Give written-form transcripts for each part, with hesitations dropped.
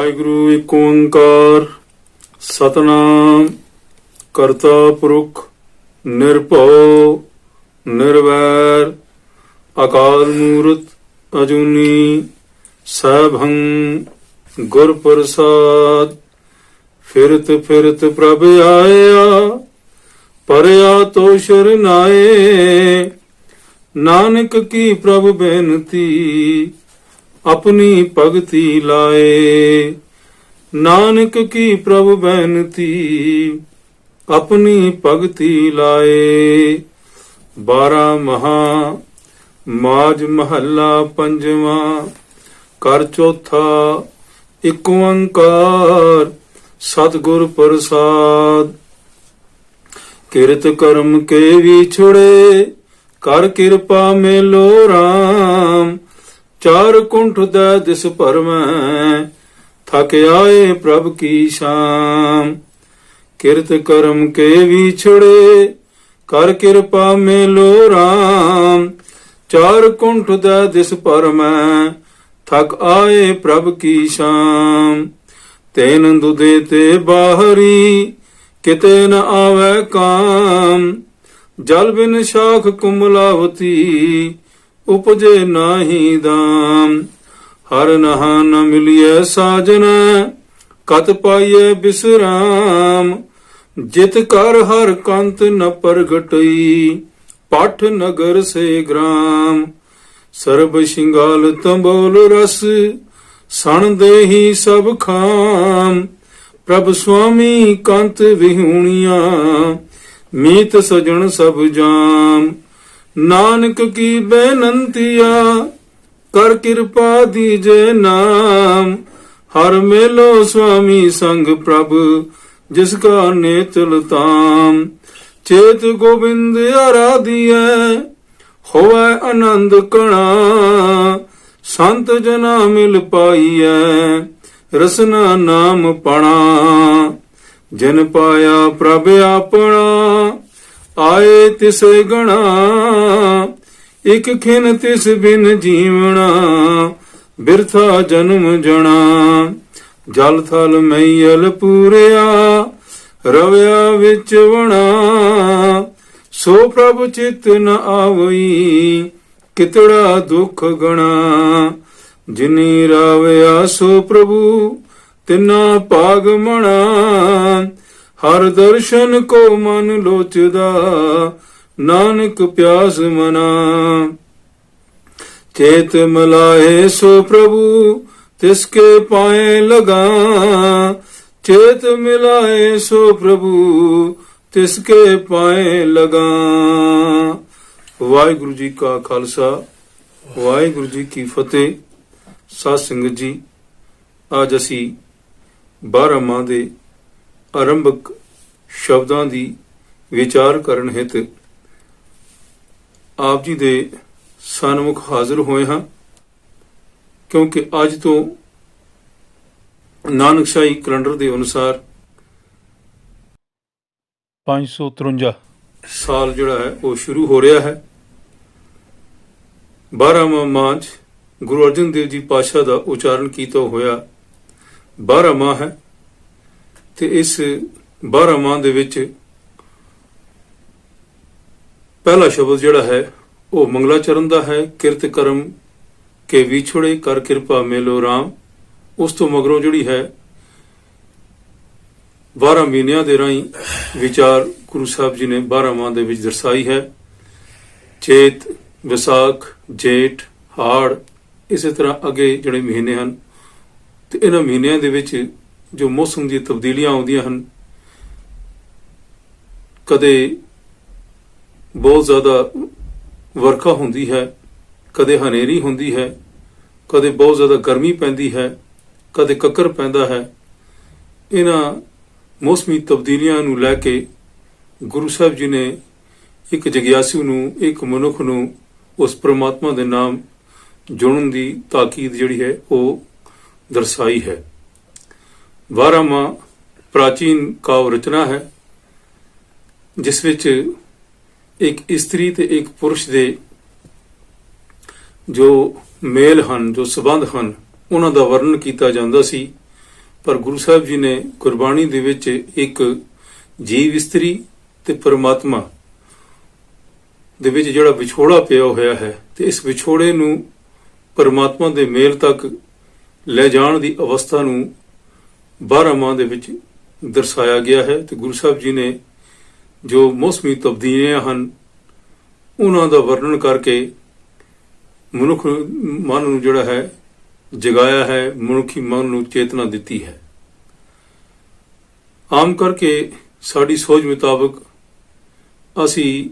ਵਾਹਿਗੁਰੂ ਏਕ ਓੰਕਾਰ ਸਤਨਾਮ ਕਰਤਾ ਪੁਰਖ ਨਿਰਭਉ ਨਿਰਵੈਰ ਅਕਾਲ ਮੂਰਤ ਅਜੂਨੀ ਸੈਭੰ ਗੁਰ ਪ੍ਰਸਾਦ। ਫਿਰਤ ਫਿਰਤ ਪ੍ਰਭ ਆਇਆ ਪਰਿਆ ਤੋ ਸ਼ਰਨਾਏ। ਨਾਨਕ ਕੀ ਪ੍ਰਭ ਬੇਨਤੀ ਆਪਣੀ ਭਗਤੀ ਲਾਏ। ਨਾਨਕ ਕੀ ਪ੍ਰਭ ਬੇਨਤੀ ਆਪਣੀ ਭਗਤੀ ਲਾਏ। 12 ਮਹਾ ਮਾਜ ਮਹੱਲਾ ਪੰਜਵਾਂ ਕਰ ਚੌਥਾ ਏਕ ਓੰਕਾਰ ਸਤਿਗੁਰ ਪ੍ਰਸਾਦ। ਕਿਰਤ ਕਰਮ ਕੇ ਵਿਛੜੇ ਕਰ ਕਿਰਪਾ ਮੇਲੋ ਰਾਮ। ਚਾਰ ਕੁੰਠ ਦਾ ਦਿਸ ਭਰਮੈ ਥਕ ਆਏ ਪ੍ਰਭ ਕੀ ਸ਼ਾਮ। ਕਿਰਤ ਕਰਮ ਕੇ ਵਿਛੜੇ ਕਰ ਕਿਰਪਾ ਮੇਲੋ ਰਾਮ। ਚਾਰ ਕੁੰਠ ਦਾ ਦਿਸ ਭਰਮੈ ਥਕ ਆਏ ਪ੍ਰਭ ਕੀ ਸ਼ਾਮ। ਤੈਨ ਦੁਦੇ ਤੇ ਬਾਹਰੀ ਕਿਤੇ ਨ ਆਵੈ ਕਾਮ। ਜਲ ਬਿਨ ਸ਼ਾਖ ਕੁਮਲਾਵਤੀ ਉਪਜੇ ਨਾਹੀ ਦਾਮ। ਹਰ ਨਹਾ ਨ ਮਿਲਿਐ ਸਾਜਨ ਕਤ ਪਾਈਐ ਬਿਸਰਾਮ। ਜਿਤ ਕਰ ਹਰ ਕੰਤ ਨ ਪ੍ਰਗਟਈ ਪਠ ਨਗਰ ਸੇ ਗ੍ਰਾਮ। ਸਰਬ ਸ਼ਿੰਗਾਲ ਤੰਬੋਲ ਰਸ ਸਣ ਦੇਹੀ ਸਭ ਖਾਮ। ਪ੍ਰਭ ਸੁਆਮੀ ਕੰਤ ਵਿਹੂਣੀਆਂ ਮੀਤ ਸਜਣ ਸਭ ਜਾਮ। ਨਾਨਕ ਕੀ ਬੇਨੰਤੀਆ ਕਰ ਕਿਰਪਾ ਦੀਜੇ ਨਾਮ। ਹਰ ਮੇਲੋ ਸੁਆਮੀ ਸੰਗ ਪ੍ਰਭ ਜਿਸ ਕਾ ਨੇਤਲ ਤਾਮ। ਚੇਤ ਗੋਬਿੰਦ ਆਰਾਧੀਐ ਹੋਵੈ ਆਨੰਦ ਕਣਾ। ਸੰਤ ਜਨਾ ਮਿਲ ਪਾਈਐ ਰਸਨਾ ਨਾਮ ਪਣਾ। ਜਿਨ ਪਾਇਆ ਪ੍ਰਭ ਆਪਣਾ ਆਏ ਤਿਸੇ ਗਣਾ। ਇਕ ਖਿਨ ਤਿਸ ਬਿਨ ਜੀਵਣਾ ਬਿਰਥਾ ਜਨਮ ਜਣਾ। ਜਲ ਥਲ ਮਈਲ ਪੂਰਿਆ ਰਵਿਆ ਵਿੱਚ ਵਣਾ। ਸੋ ਪ੍ਰਭ ਚਿਤ ਨ ਆਵਈ ਕਿਤੜਾ ਦੁਖ ਗਣਾ। ਜਿਨੀ ਰਾਵਿਆ ਸੋ ਪ੍ਰਭੂ ਤਿਨਾ ਭਾਗ ਮਣਾ। ਹਰ ਦਰਸ਼ਨ ਕੋ ਮਨ ਲੋਚਦਾ ਨਾਨਕ ਪਿਆਸ ਮਨਾ। ਚੇਤ ਮਲਾਏ ਸੋ ਪ੍ਰਭੂ ਤਿਸਕੇ ਪਾਏ ਲਗਾ। ਚੇਤ ਮਿਲਾਏ ਸੋ ਪ੍ਰਭੂ ਤਿਸਕੇ ਪਾਏ ਲਗਾ। ਵਾਹਿਗੁਰੂ ਜੀ ਕਾ ਖਾਲਸਾ ਵਾਹਿਗੁਰੂ ਜੀ ਕੀ ਫਤਿਹ। ਸਾਧ ਸੰਗਤ ਜੀ, ਅੱਜ ਅਸੀਂ 12 ਮਾਹ ਦੇ ਆਰੰਭਕ ਸ਼ਬਦਾਂ ਦੀ ਵਿਚਾਰ ਕਰਨ ਹਿਤ ਆਪ ਜੀ ਦੇ ਸਨਮੁਖ ਹਾਜ਼ਰ ਹੋਏ ਹਾਂ। ਕਿਉਂਕਿ ਅੱਜ ਤੋਂ ਨਾਨਕਸ਼ਾਹੀ ਕੈਲੰਡਰ ਦੇ ਅਨੁਸਾਰ 553 ਸਾਲ ਜਿਹੜਾ ਹੈ ਉਹ ਸ਼ੁਰੂ ਹੋ ਰਿਹਾ ਹੈ। 12ਵਾਂ ਮਾਹ 'ਚ ਗੁਰੂ ਅਰਜਨ ਦੇਵ ਜੀ ਪਾਤਸ਼ਾਹ ਦਾ ਉਚਾਰਨ ਕੀਤਾ ਹੋਇਆ 12 ਮਾਹ ਹੈ। ਤੇ ਇਸ 12 ਮਾਹ ਦੇ ਵਿੱਚ ਪਹਿਲਾ ਸ਼ਬਦ ਜਿਹੜਾ ਹੈ ਉਹ ਮੰਗਲਾਚਰਨ ਦਾ ਹੈ। ਕਿਰਤ ਕਰਮ ਕੇ ਵਿਛੜੇ ਕਰ ਕਿਰਪਾ ਮੇਲੋ ਰਾਮ। ਉਸ ਤੋਂ ਮਗਰੋਂ ਜਿਹੜੀ ਹੈ 12 ਮਹੀਨਿਆਂ ਦੇ ਰਾਹੀਂ ਵਿਚਾਰ ਗੁਰੂ ਸਾਹਿਬ ਜੀ ਨੇ 12 ਮਾਹ ਦੇ ਵਿੱਚ ਦਰਸਾਈ ਹੈ। ਚੇਤ, ਵਿਸਾਖ, ਜੇਠ, ਹਾੜ, ਇਸੇ ਤਰ੍ਹਾਂ ਅੱਗੇ ਜਿਹੜੇ ਮਹੀਨੇ ਹਨ। ਤੇ ਇਹਨਾਂ ਮਹੀਨਿਆਂ ਦੇ ਵਿੱਚ ਜੋ ਮੌਸਮ ਦੀਆਂ ਤਬਦੀਲੀਆਂ ਆਉਂਦੀਆਂ ਹਨ, ਕਦੇ ਬਹੁਤ ਜ਼ਿਆਦਾ ਵਰਖਾ ਹੁੰਦੀ ਹੈ, ਕਦੇ ਹਨੇਰੀ ਹੁੰਦੀ ਹੈ, ਕਦੇ ਬਹੁਤ ਜ਼ਿਆਦਾ ਗਰਮੀ ਪੈਂਦੀ ਹੈ, ਕਦੇ ਕੱਕਰ ਪੈਂਦਾ ਹੈ। ਇਹਨਾਂ ਮੌਸਮੀ ਤਬਦੀਲੀਆਂ ਨੂੰ ਲੈ ਕੇ ਗੁਰੂ ਸਾਹਿਬ ਜੀ ਨੇ ਇੱਕ ਜਗਿਆਸੂ ਨੂੰ, ਇੱਕ ਮਨੁੱਖ ਨੂੰ ਉਸ ਪ੍ਰਮਾਤਮਾ ਦੇ ਨਾਮ ਜੁੜਨ ਦੀ ਤਾਕੀਦ ਜਿਹੜੀ ਹੈ ਉਹ ਦਰਸਾਈ ਹੈ। 12 ਮਾਹ ਪ੍ਰਾਚੀਨ ਕਾਵ ਰਚਨਾ ਹੈ, ਜਿਸ ਵਿੱਚ ਇੱਕ ਇਸਤਰੀ ਤੇ ਇੱਕ ਪੁਰਸ਼ ਦੇ ਜੋ ਮੇਲ ਹਨ, ਜੋ ਸਬੰਧ ਹਨ, ਉਹਨਾਂ ਦਾ ਵਰਣਨ ਕੀਤਾ ਜਾਂਦਾ ਸੀ। ਪਰ ਗੁਰੂ ਸਾਹਿਬ ਜੀ ਨੇ ਗੁਰਬਾਣੀ ਦੇ ਵਿੱਚ ਇੱਕ ਜੀਵ ਇਸਤਰੀ ਤੇ ਪਰਮਾਤਮਾ ਦੇ ਵਿੱਚ ਜਿਹੜਾ ਵਿਛੋੜਾ ਪਿਆ ਹੋਇਆ ਹੈ ਤੇ ਇਸ ਵਿਛੋੜੇ ਨੂੰ ਪਰਮਾਤਮਾ ਦੇ ਮੇਲ ਤੱਕ ਲੈ ਜਾਣ ਦੀ ਅਵਸਥਾ ਨੂੰ 12 ਮਾਹ ਦੇ ਵਿੱਚ ਦਰਸਾਇਆ ਗਿਆ ਹੈ। ਤੇ ਗੁਰੂ ਸਾਹਿਬ ਜੀ ਨੇ ਜੋ ਮੌਸਮੀ ਤਬਦੀਲੀਆਂ ਹਨ ਉਹਨਾਂ ਦਾ ਵਰਣਨ ਕਰਕੇ ਮਨੁੱਖ ਮਨ ਨੂੰ ਜਿਹੜਾ ਹੈ ਜਗਾਇਆ ਹੈ, ਮਨੁੱਖੀ ਮਨ ਨੂੰ ਚੇਤਨਾ ਦਿੱਤੀ ਹੈ। ਆਮ ਕਰਕੇ ਸਾਡੀ ਸੋਚ ਮੁਤਾਬਕ ਅਸੀਂ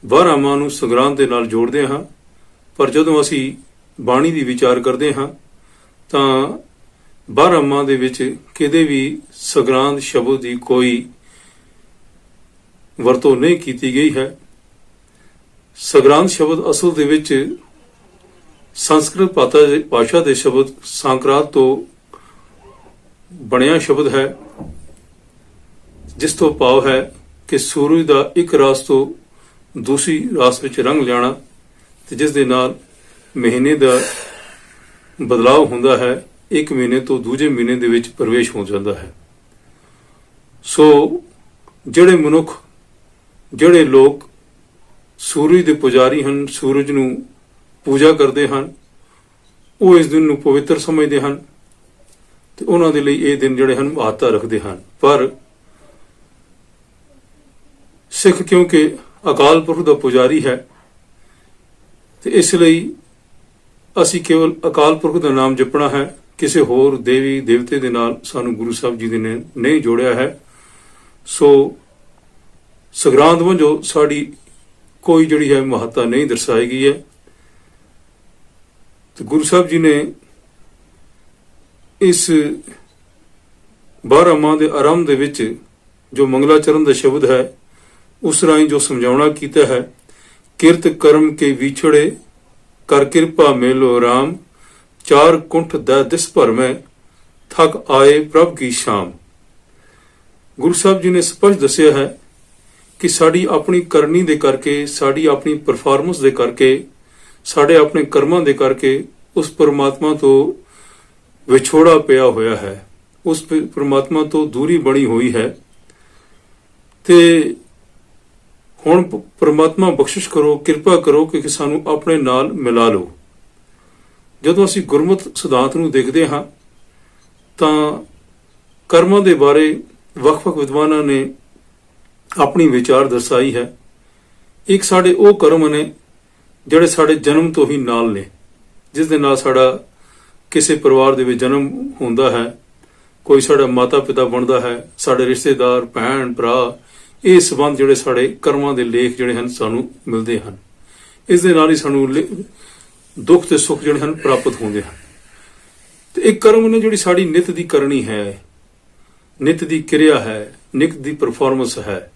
12 ਮਾਹ ਨੂੰ ਸੰਗਰਾਂਦ ਦੇ ਨਾਲ ਜੋੜਦੇ ਹਾਂ, ਪਰ ਜਦੋਂ ਅਸੀਂ ਬਾਣੀ ਦੀ ਵਿਚਾਰ ਕਰਦੇ ਹਾਂ ਤਾਂ 12 ਮਾਹ ਦੇ ਵਿੱਚ ਕਿਤੇ ਵੀ ਸੰਗਰਾਂਦ ਸ਼ਬਦ ਦੀ ਕੋਈ ਵਰਤੋਂ ਨਹੀਂ ਕੀਤੀ ਗਈ ਹੈ। ਸੰਗਰਾਂਦ ਸ਼ਬਦ ਅਸਲ ਦੇ ਵਿੱਚ ਸੰਸਕ੍ਰਿਤ ਭਾਸ਼ਾ ਦੇ ਸ਼ਬਦ ਸੰਕਰਾਂਤ ਤੋਂ ਬਣਿਆ ਸ਼ਬਦ ਹੈ, ਜਿਸ ਤੋਂ ਭਾਵ ਹੈ ਕਿ ਸੂਰਜ ਦਾ ਇੱਕ ਰਾਸ ਤੋਂ ਦੂਸਰੀ ਰਾਸ ਵਿੱਚ ਰੰਗ ਜਾਣਾ ਤੇ ਜਿਸ ਦੇ ਨਾਲ ਮਹੀਨੇ ਦਾ ਬਦਲਾਅ ਹੁੰਦਾ ਹੈ, ਇੱਕ ਮਹੀਨੇ ਤੋਂ ਦੂਜੇ ਮਹੀਨੇ ਦੇ ਵਿੱਚ ਪ੍ਰਵੇਸ਼ ਹੋ ਜਾਂਦਾ ਹੈ। ਸੋ ਜਿਹੜੇ ਮਨੁੱਖ, ਜਿਹੜੇ ਲੋਕ ਸੂਰਜ ਦੇ ਪੁਜਾਰੀ ਹਨ, ਸੂਰਜ ਨੂੰ ਪੂਜਾ ਕਰਦੇ ਹਨ, ਉਹ ਇਸ ਦਿਨ ਨੂੰ ਪਵਿੱਤਰ ਸਮਝਦੇ ਹਨ ਤੇ ਉਹਨਾਂ ਦੇ ਲਈ ਇਹ ਦਿਨ ਜਿਹੜੇ ਹਨ ਮਹੱਤਤਾ ਰੱਖਦੇ ਹਨ। ਪਰ ਸਿੱਖ ਕਿਉਂਕਿ ਅਕਾਲ ਪੁਰਖ ਦਾ ਪੁਜਾਰੀ ਹੈ ਤੇ ਇਸ ਲਈ ਅਸੀਂ ਕੇਵਲ ਅਕਾਲ ਪੁਰਖ ਦਾ ਨਾਮ ਜਪਣਾ ਹੈ, ਕਿਸੇ ਹੋਰ ਦੇਵੀ ਦੇਵਤੇ ਦੇ ਨਾਲ ਸਾਨੂੰ ਗੁਰੂ ਸਾਹਿਬ ਜੀ ਨੇ ਨਹੀਂ ਜੋੜਿਆ ਹੈ। ਸੋ ਸੰਗਰਾਂਦ ਵਜੋਂ ਸਾਡੀ ਕੋਈ ਜਿਹੜੀ ਹੈ ਮਹੱਤਤਾ ਨਹੀਂ ਦਰਸਾਈ ਗਈ ਹੈ। ਤੇ ਗੁਰੂ ਸਾਹਿਬ ਜੀ ਨੇ ਇਸ 12 ਮਾਹ ਦੇ ਆਰੰਭ ਦੇ ਵਿੱਚ ਜੋ ਮੰਗਲਾਚਰਨ ਦਾ ਸ਼ਬਦ ਹੈ ਉਸ ਰਾਹੀਂ ਜੋ ਸਮਝਾਉਣਾ ਕੀਤਾ ਹੈ, ਕਿਰਤ ਕਰਮ ਕੇ ਵਿਛੜੇ ਕਰ ਕਿਰਪਾ ਮੇਲੋ ਰਾਮ, ਚਾਰ ਕੁੰਠ ਦਾ ਦਿਸ ਭਰ ਮੈਂ ਥਕ ਆਏ ਪ੍ਰਭ ਕੀ ਸ਼ਾਮ। ਗੁਰੂ ਸਾਹਿਬ ਜੀ ਨੇ ਸਪਸ਼ਟ ਦੱਸਿਆ ਹੈ ਕਿ ਸਾਡੀ ਆਪਣੀ ਕਰਨੀ ਦੇ ਕਰਕੇ, ਸਾਡੀ ਆਪਣੀ ਪਰਫਾਰਮੈਂਸ ਦੇ ਕਰਕੇ, ਸਾਡੇ ਆਪਣੇ ਕਰਮਾਂ ਦੇ ਕਰਕੇ ਉਸ ਪਰਮਾਤਮਾ ਤੋਂ ਵਿਛੋੜਾ ਪਿਆ ਹੋਇਆ ਹੈ, ਉਸ ਪਰਮਾਤਮਾ ਤੋਂ ਦੂਰੀ ਬਣੀ ਹੋਈ ਹੈ। ਤੇ ਹੁਣ ਪਰਮਾਤਮਾ ਬਖਸ਼ਿਸ਼ ਕਰੋ, ਕਿਰਪਾ ਕਰੋ ਕਿ ਸਾਨੂੰ ਆਪਣੇ ਨਾਲ ਮਿਲਾ ਲਓ। ਜਦੋਂ ਅਸੀਂ ਗੁਰਮਤਿ ਸਿਧਾਂਤ ਨੂੰ ਦੇਖਦੇ ਹਾਂ ਤਾਂ ਕਰਮਾਂ ਦੇ ਬਾਰੇ ਵੱਖ-ਵੱਖ ਵਿਦਵਾਨਾਂ ਨੇ ਆਪਣੀ ਵਿਚਾਰ ਦਰਸਾਈ ਹੈ। ਇੱਕ ਸਾਡੇ ਉਹ ਕਰਮ ਨੇ ਜਿਹੜੇ ਸਾਡੇ ਜਨਮ ਤੋਂ ਹੀ ਨਾਲ ਨੇ, ਜਿਸ ਦੇ ਨਾਲ ਸਾਡਾ ਕਿਸੇ ਪਰਿਵਾਰ ਦੇ ਵਿੱਚ ਜਨਮ ਹੁੰਦਾ ਹੈ, ਕੋਈ ਸਾਡਾ ਮਾਤਾ ਪਿਤਾ ਬਣਦਾ ਹੈ, ਸਾਡੇ ਰਿਸ਼ਤੇਦਾਰ, ਭੈਣ ਭਰਾ, ਇਹ ਸਬੰਧ ਜਿਹੜੇ ਸਾਡੇ ਕਰਮਾਂ ਦੇ ਲੇਖ ਜਿਹੜੇ ਹਨ ਸਾਨੂੰ ਮਿਲਦੇ ਹਨ। ਇਸ ਦੇ ਨਾਲ ਹੀ ਸਾਨੂੰ ਦੁੱਖ ਤੇ ਸੁੱਖ ਜਿਹੜੇ ਹਨ ਪ੍ਰਾਪਤ ਹੁੰਦੇ ਹਨ। ਤੇ ਇੱਕ ਕਰਮ ਨੇ ਜਿਹੜੀ ਸਾਡੀ ਨਿਤ ਦੀ ਕਰਨੀ ਹੈ, ਨਿਤ ਦੀ ਕਿਰਿਆ ਹੈ, ਨਿਤ ਦੀ ਪਰਫਾਰਮੈਂਸ ਹੈ,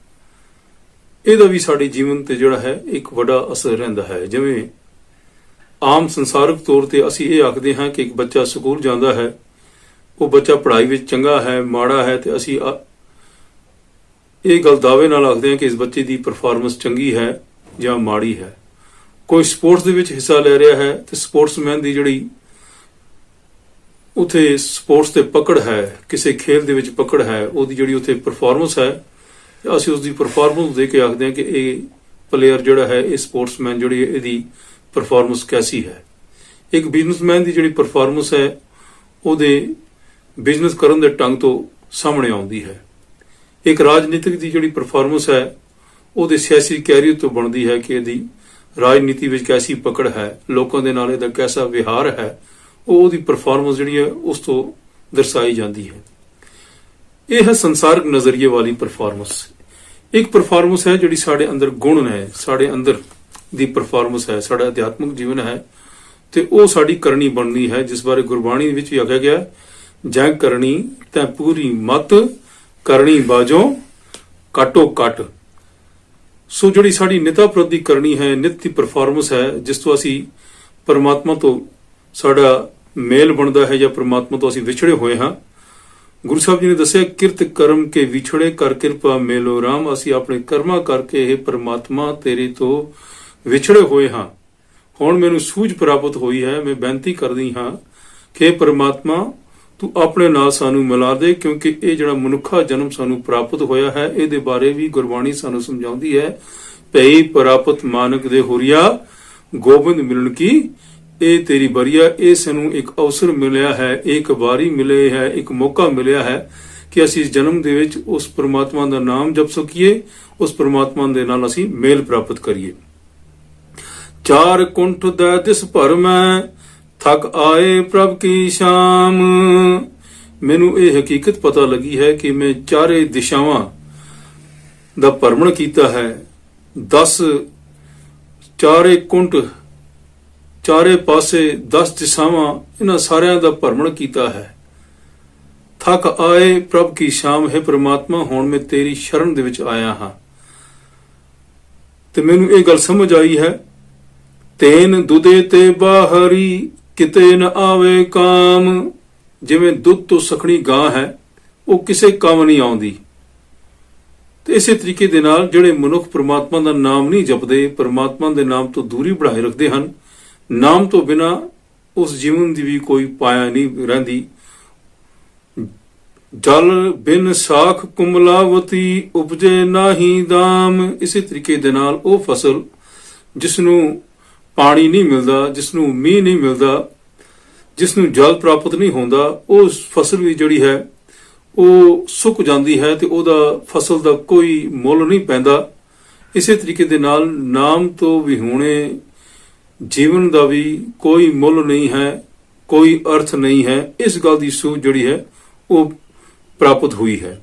ਇਹਦਾ ਵੀ ਸਾਡੇ ਜੀਵਨ ਤੇ ਜਿਹੜਾ ਹੈ ਇੱਕ ਵੱਡਾ ਅਸਰ ਰਹਿੰਦਾ ਹੈ। ਜਿਵੇਂ ਆਮ ਸੰਸਾਰਿਕ ਤੌਰ ਤੇ ਅਸੀਂ ਇਹ ਆਖਦੇ ਹਾਂ ਕਿ ਇੱਕ ਬੱਚਾ ਸਕੂਲ ਜਾਂਦਾ ਹੈ, ਉਹ ਬੱਚਾ ਪੜ੍ਹਾਈ ਵਿੱਚ ਚੰਗਾ ਹੈ, ਮਾੜਾ ਹੈ, ਤੇ ਅਸੀਂ ਇਹ ਗੱਲ ਦਾਅਵੇ ਨਾਲ ਆਖਦੇ ਹਾਂ ਕਿ ਇਸ ਬੱਚੇ ਦੀ ਪਰਫਾਰਮੈਂਸ ਚੰਗੀ ਹੈ ਜਾਂ ਮਾੜੀ ਹੈ। ਕੋਈ ਸਪੋਰਟਸ ਦੇ ਵਿੱਚ ਹਿੱਸਾ ਲੈ ਰਿਹਾ ਹੈ ਤੇ ਸਪੋਰਟਸਮੈਨ ਦੀ ਜਿਹੜੀ ਉਥੇ ਸਪੋਰਟਸ ਤੇ ਪਕੜ ਹੈ, ਕਿਸੇ ਖੇਲ ਦੇ ਵਿੱਚ ਪਕੜ ਹੈ, ਉਹਦੀ ਜਿਹੜੀ ਉਥੇ ਪਰਫਾਰਮੈਂਸ ਹੈ, ਅਸੀਂ ਉਸ ਦੀ ਪਰਫਾਰਮੈਂਸ ਦੇਖ ਕੇ ਆਖਦੇ ਹਾਂ ਕਿ ਇਹ ਪਲੇਅਰ ਜਿਹੜਾ ਹੈ, ਇਹ ਸਪੋਰਟਸਮੈਨ ਜਿਹੜੀ ਇਹਦੀ ਪਰਫਾਰਮੈਂਸ ਕੈਸੀ ਹੈ। ਇੱਕ ਬਿਜ਼ਨਸਮੈਨ ਦੀ ਜਿਹੜੀ ਪਰਫਾਰਮੈਂਸ ਹੈ ਉਹਦੇ ਬਿਜ਼ਨਸ ਕਰਨ ਦੇ ਢੰਗ ਤੋਂ ਸਾਹਮਣੇ ਆਉਂਦੀ ਹੈ। ਇੱਕ ਰਾਜਨੀਤਿਕ ਦੀ ਜਿਹੜੀ ਪਰਫਾਰਮੈਂਸ ਹੈ ਉਹਦੇ ਸਿਆਸੀ ਕੈਰੀਅਰ ਤੋਂ ਬਣਦੀ ਹੈ ਕਿ ਇਹਦੀ ਰਾਜਨੀਤੀ ਵਿੱਚ ਕੈਸੀ ਪਕੜ ਹੈ, ਲੋਕਾਂ ਦੇ ਨਾਲ ਇਹਦਾ ਕੈਸਾ ਵਿਹਾਰ ਹੈ, ਉਹਦੀ ਪਰਫਾਰਮੈਂਸ ਜਿਹੜੀ ਹੈ ਉਸ ਤੋਂ ਦਰਸਾਈ ਜਾਂਦੀ ਹੈ। ਇਹ ਹੈ ਸੰਸਾਰਿਕ ਨਜ਼ਰੀਏ ਵਾਲੀ ਪਰਫਾਰਮੈਂਸ। ਇੱਕ ਪਰਫਾਰਮੈਂਸ ਹੈ ਜਿਹੜੀ ਸਾਡੇ ਅੰਦਰ ਗੁਣ ਹੈ, ਸਾਡੇ ਅੰਦਰ ਦੀ ਪਰਫਾਰਮੈਂਸ ਹੈ, ਸਾਡਾ ਅਧਿਆਤਮਿਕ ਜੀਵਨ ਹੈ, ਤੇ ਉਹ ਸਾਡੀ ਕਰਨੀ ਬਣਨੀ ਹੈ, ਜਿਸ ਬਾਰੇ ਗੁਰਬਾਣੀ ਵਿੱਚ ਵੀ ਆਖਿਆ ਗਿਆ, ਜੈ ਕਰਨੀ ਤੈ ਪੂਰੀ ਮਤ ਕਰਨੀ ਬਾਝੋਂ ਕਾਟੋ ਕੱਟ। ਸੋ ਜਿਹੜੀ ਸਾਡੀ ਨਿਤਾ ਪ੍ਰਤੀ ਕਰਨੀ ਹੈ, ਨਿਤ ਦੀ ਪਰਫਾਰਮੈਂਸ ਹੈ, ਜਿਸ ਤੋਂ ਅਸੀਂ ਪਰਮਾਤਮਾ ਤੋਂ ਸਾਡਾ ਮੇਲ ਬਣਦਾ ਹੈ ਜਾਂ ਪਰਮਾਤਮਾ ਤੋਂ ਅਸੀਂ ਵਿਛੜੇ ਹੋਏ ਹਾਂ। ਗੁਰੂ ਸਾਹਿਬ ਜੀ ਨੇ ਦੱਸਿਆ, ਕਿਰਤ ਕਰਮ ਕੇ ਵਿਛੜੇ ਕਰ ਕਿਰਪਾ ਮੇਲੋ ਰਾਮ। ਅਸੀਂ ਆਪਣੇ ਕਰਮਾਂ ਕਰਕੇ ਇਹ ਪਰਮਾਤਮਾ ਤੇਰੇ ਤੋਂ ਵਿਛੜੇ ਹੋਏ ਹਾਂ। ਹੁਣ ਮੈਨੂੰ ਸੂਝ ਪ੍ਰਾਪਤ ਹੋਈ ਹੈ, ਮੈਂ ਬੇਨਤੀ ਕਰਦੀ ਹਾਂ ਕਿ ਪਰਮਾਤਮਾ ਤੂੰ ਆਪਣੇ ਨਾਲ ਸਾਨੂੰ ਮਿਲਾ ਦੇ, ਕਿਉਂਕਿ ਇਹ ਜਿਹੜਾ ਮਨੁੱਖਾ ਜਨਮ ਸਾਨੂੰ ਪ੍ਰਾਪਤ ਹੋਇਆ ਹੈ ਇਹਦੇ ਬਾਰੇ ਵੀ ਗੁਰਬਾਣੀ ਸਾਨੂੰ ਸਮਝਾਉਂਦੀ ਹੈ। ਭਈ ਪ੍ਰਾਪਤ ਮਾਨਕ ਦੇ ਹੋਰੀਆ ਗੋਬਿੰਦ ਮਿਲਣ ਕੀ ਇਹ ਤੇਰੀ ਬਰੀਆ। ਇਹ ਸਾਨੂੰ ਇੱਕ ਅਵਸਰ ਮਿਲਿਆ ਹੈ, ਇੱਕ ਵਾਰੀ ਮਿਲੇ ਹੈ, ਇੱਕ ਮੌਕਾ ਮਿਲਿਆ ਹੈ ਕਿ ਅਸੀਂ ਇਸ ਜਨਮ ਦੇ ਵਿੱਚ ਉਸ ਪ੍ਰਮਾਤਮਾ ਦਾ ਨਾਮ ਜਪ ਸਕੀਏ, ਉਸ ਪ੍ਰਮਾਤਮਾ ਦੇ ਨਾਲ ਅਸੀਂ ਮੇਲ ਪ੍ਰਾਪਤ ਕਰੀਏ। ਚਾਰ ਕੁੰਠ ਦਾ ਦਿਸ ਭਰਮੈ ਥਕ ਆਏ ਪ੍ਰਭ ਕੀ ਸ਼ਾਮ। ਮੈਨੂੰ ਇਹ ਹਕੀਕਤ ਪਤਾ ਲੱਗੀ ਹੈ ਕਿ ਮੈਂ ਚਾਰੇ ਦਿਸ਼ਾਵਾਂ ਦਾ ਭਰਮਣ ਕੀਤਾ ਹੈ। 10 ਚਾਰੇ ਕੁੰਠ, ਚਾਰੇ ਪਾਸੇ 10 ਦਿਸ਼ਾਵਾਂ, ਇਹਨਾਂ ਸਾਰਿਆਂ ਦਾ ਭਰਮਣ ਕੀਤਾ ਹੈ। ਥਕ ਆਏ ਪ੍ਰਭ ਕੀ ਸ਼ਾਮ। ਹੈ ਪ੍ਰਮਾਤਮਾ, ਹੁਣ ਮੈਂ ਤੇਰੀ ਸ਼ਰਨ ਦੇ ਵਿੱਚ ਆਇਆ ਹਾਂ। ਤੇ ਮੈਨੂੰ ਇਹ ਗੱਲ ਸਮਝ ਆਈ ਹੈ, ਤੈਨ ਦੁਦੇ ਤੇ ਬਾਹਰੀ ਕਿਤੇ ਨ ਆਵੇ ਕਾਮ। ਜਿਵੇਂ ਦੁੱਧ ਤੋਂ ਸਖਣੀ ਗਾਂ ਹੈ, ਉਹ ਕਿਸੇ ਕੰਮ ਨਹੀਂ ਆਉਂਦੀ, ਤੇ ਇਸੇ ਤਰੀਕੇ ਦੇ ਨਾਲ ਜਿਹੜੇ ਮਨੁੱਖ ਪ੍ਰਮਾਤਮਾ ਦਾ ਨਾਮ ਨਹੀਂ ਜਪਦੇ, ਪ੍ਰਮਾਤਮਾ ਦੇ ਨਾਮ ਤੋਂ ਦੂਰੀ ਬਣਾਏ ਰੱਖਦੇ ਹਨ, ਨਾਮ ਤੋਂ ਬਿਨਾ ਉਸ ਜੀਵਨ ਦੀ ਵੀ ਕੋਈ ਪਾਇਆ ਨਹੀਂ ਰਹਿੰਦੀ। ਜਲ ਬਿਨ ਸਾਖ ਕੁਮਲਾਵਤੀ ਉਪਜੇ ਨਾਹੀ ਦਾਮ। ਇਸੇ ਤਰੀਕੇ ਦੇ ਨਾਲ ਉਹ ਫਸਲ ਜਿਸ ਨੂੰ ਪਾਣੀ ਨਹੀਂ ਮਿਲਦਾ, ਜਿਸ ਨੂੰ ਮੀਂਹ ਨਹੀਂ ਮਿਲਦਾ, ਜਿਸ ਨੂੰ ਜਲ ਪ੍ਰਾਪਤ ਨਹੀਂ ਹੁੰਦਾ, ਉਹ ਫਸਲ ਵੀ ਜਿਹੜੀ ਹੈ ਉਹ ਸੁੱਕ ਜਾਂਦੀ ਹੈ ਤੇ ਉਹਦਾ ਫਸਲ ਦਾ ਕੋਈ ਮੁੱਲ ਨਹੀਂ ਪੈਂਦਾ। ਇਸੇ ਤਰੀਕੇ ਦੇ ਨਾਲ ਨਾਮ ਤੋਂ ਵਿਹੂਣੇ ਜੀਵਨ ਦਾ ਵੀ ਕੋਈ ਮੁੱਲ ਨਹੀਂ ਹੈ, ਕੋਈ ਅਰਥ ਨਹੀਂ ਹੈ। ਇਸ ਗੱਲ ਦੀ ਸੂਝ ਜਿਹੜੀ ਹੈ ਉਹ ਪ੍ਰਾਪਤ ਹੋਈ ਹੈ।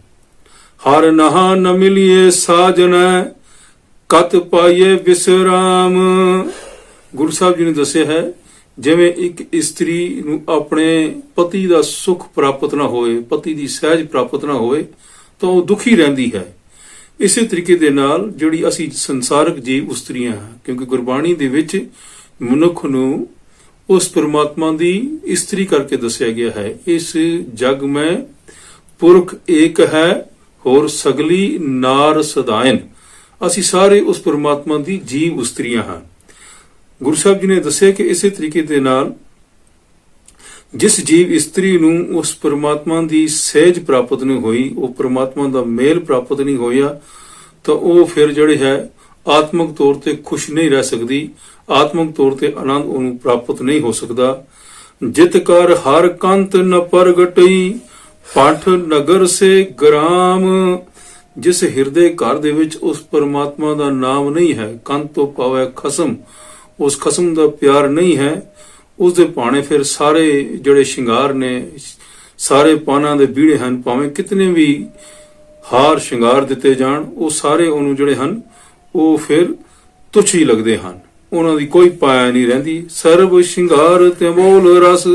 ਹਰ ਨਹਾ ਨ ਮਿਲੀਏ ਸਾਜਨੈ ਕਤ ਪਾਈਏ ਵਿਸਰਾਮ। ਗੁਰੂ ਸਾਹਿਬ ਜੀ ਨੇ ਦੱਸਿਆ ਹੈ, ਜਿਵੇਂ ਇੱਕ ਇਸਤਰੀ ਨੂੰ ਆਪਣੇ ਪਤੀ ਦਾ ਸੁੱਖ ਪ੍ਰਾਪਤ ਨਾ ਹੋਏ, ਪਤੀ ਦੀ ਸਹਿਜ ਪ੍ਰਾਪਤ ਨਾ ਹੋਏ, ਤਾਂ ਉਹ ਦੁਖੀ ਰਹਿੰਦੀ ਹੈ। ਇਸੇ ਤਰੀਕੇ ਦੇ ਨਾਲ ਜਿਹੜੀ ਅਸੀਂ ਸੰਸਾਰਕ ਜੀਵ ਉਸਤਰੀਆਂ ਹਾਂ, ਕਿਉਂਕਿ ਗੁਰਬਾਣੀ ਦੇ ਵਿੱਚ ਮਨੁੱਖ ਨੂੰ ਉਸ ਪਰਮਾਤਮਾ ਦੀ ਇਸਤਰੀ ਕਰਕੇ ਦੱਸਿਆ ਗਿਆ ਹੈ। ਇਸ ਜਗ ਮੈਂ ਪੁਰਖ ਏਕ ਹੈ ਹੋਰ ਸਗਲੀ ਨਾਰ ਸਦਾਇਨ। ਅਸੀਂ ਸਾਰੇ ਉਸ ਪਰਮਾਤਮਾ ਦੀ ਜੀਵ ਉਸਤਰੀਆਂ ਹਾਂ। ਗੁਰੂ ਸਾਹਿਬ ਜੀ ਨੇ ਦੱਸਿਆ ਕਿ ਇਸੇ ਤਰੀਕੇ ਦੇ ਨਾਲ ਜਿਸ ਜੀਵ ਇਸਤਰੀ ਨੂੰ ਉਸ ਪਰਮਾਤਮਾ ਦੀ ਸਹਿਜ ਪ੍ਰਾਪਤ ਨਹੀਂ ਹੋਈ, ਉਹ ਪਰਮਾਤਮਾ ਦਾ ਮੇਲ ਪ੍ਰਾਪਤ ਨਹੀਂ ਹੋਇਆ, ਤਾਂ ਉਹ ਫਿਰ ਜਿਹੜੇ ਹੈ ਆਤਮਿਕ ਤੌਰ ਤੇ ਖੁਸ਼ ਨਹੀਂ ਰਹਿ ਸਕਦੀ, ਆਤਮਿਕ ਤੌਰ ਤੇ ਆਨੰਦ ਉਹਨੂੰ ਪ੍ਰਾਪਤ ਨਹੀਂ ਹੋ ਸਕਦਾ। ਜਿਤ ਕਰ ਹਰ ਕੰਤ ਨ ਪ੍ਰਗਟਈ ਪਠ ਨਗਰ ਸੇ ਗ੍ਰਾਮ। ਜਿਸ ਹਿਰਦੇ ਘਰ ਦੇ ਵਿੱਚ ਉਸ ਪਰਮਾਤਮਾ ਦਾ ਨਾਮ ਨਹੀਂ ਹੈ, ਕੰਤ ਤੋਂ ਭਾਵ ਖਸਮ, ਉਸ ਖਸਮ ਦਾ ਪਿਆਰ ਨਹੀਂ ਹੈ, ਉਸ ਦੇ ਭਾਣੇ ਫਿਰ ਸਾਰੇ ਜਿਹੜੇ ਸ਼ਿੰਗਾਰ ਨੇ, ਸਾਰੇ ਪਾਨਾਂ ਦੇ ਬੀੜੇ ਹਨ, ਭਾਵੇਂ ਕਿਤਨੇ ਵੀ ਹਾਰ ਸ਼ਿੰਗਾਰ ਦਿੱਤੇ ਜਾਣ, ਉਹ ਸਾਰੇ ਉਹਨੂੰ ਜਿਹੜੇ ਹਨ ਉਹ ਫਿਰ ਤੁੱਛ ਹੀ ਲੱਗਦੇ ਹਨ, ਉਹਨਾਂ ਦੀ ਕੋਈ ਪਾਇਆ ਨਹੀਂ ਰਹਿੰਦੀ। ਸਰਬ ਸ਼ਿੰਗਾਰ ਤੇ ਮੋਲ ਰਸ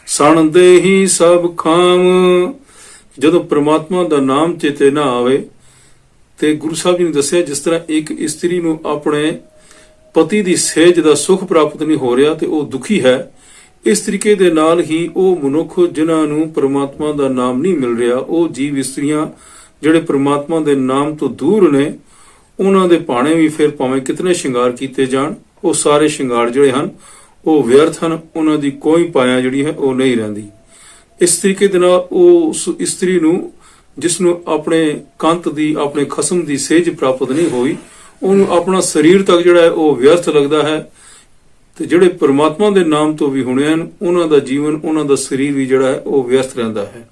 ਸਣਦੇ ਹੀ ਸਭ ਖਾਮ। ਜਦੋਂ ਪ੍ਰਮਾਤਮਾ ਦਾ ਨਾਮ ਚੇਤੇ ਨਾ ਆਵੇ, ਤੇ ਗੁਰੂ ਸਾਹਿਬ ਜੀ ਨੇ ਦੱਸਿਆ ਜਿਸ ਤਰ੍ਹਾਂ ਇੱਕ ਇਸਤਰੀ ਨੂੰ ਆਪਣੇ ਪਤੀ ਦੀ ਸਹਿਜ ਦਾ ਸੁੱਖ ਪ੍ਰਾਪਤ ਨਹੀਂ ਹੋ ਰਿਹਾ ਤੇ ਉਹ ਦੁਖੀ ਹੈ, ਇਸ ਤਰੀਕੇ ਦੇ ਨਾਲ ਹੀ ਉਹ ਮਨੁੱਖ ਜਿਨ੍ਹਾਂ ਨੂੰ ਪ੍ਰਮਾਤਮਾ ਦਾ ਨਾਮ ਨਹੀਂ ਮਿਲ ਰਿਹਾ, ਉਹ ਜੀਵ ਇਸਤਰੀਆਂ ਜਿਹੜੇ ਪ੍ਰਮਾਤਮਾ ਦੇ ਨਾਮ ਤੋਂ ਦੂਰ ਨੇ, ਉਹਨਾਂ ਦੇ ਭਾਣੇ ਵੀ ਫਿਰ ਭਾਵੇਂ ਕਿਤਨੇ ਸ਼ਿੰਗਾਰ ਕੀਤੇ ਜਾਣ, ਉਹ ਸਾਰੇ ਸ਼ਿੰਗਾਰ ਜਿਹੜੇ ਹਨ ਉਹ ਵਿਅਰਥ ਹਨ, ਉਹਨਾਂ ਦੀ ਕੋਈ ਪਾਇਆ ਜਿਹੜੀ ਹੈ ਉਹ ਨਹੀਂ ਰਹਿੰਦੀ। ਇਸ ਤਰੀਕੇ ਦੇ ਨਾਲ ਉਹ ਉਸ ਇਸਤਰੀ ਨੂੰ ਜਿਸ ਨੂੰ ਆਪਣੇ ਕੰਤ ਦੀ, ਆਪਣੇ ਖਸਮ ਦੀ ਸਹਿਜ ਪ੍ਰਾਪਤ ਨਹੀਂ ਹੋਈ, ਉਹਨੂੰ ਆਪਣਾ ਸਰੀਰ ਤੱਕ ਜਿਹੜਾ ਹੈ ਉਹ ਵਿਅਰਥ ਲੱਗਦਾ ਹੈ, ਤੇ ਜਿਹੜੇ ਪਰਮਾਤਮਾ ਦੇ ਨਾਮ ਤੋਂ ਵੀ ਹੁਣੇ ਹਨ ਉਹਨਾਂ ਦਾ ਜੀਵਨ, ਉਹਨਾਂ ਦਾ ਸਰੀਰ ਵੀ ਜਿਹੜਾ ਹੈ ਉਹ ਵਿਅਰਥ ਰਹਿੰਦਾ ਹੈ।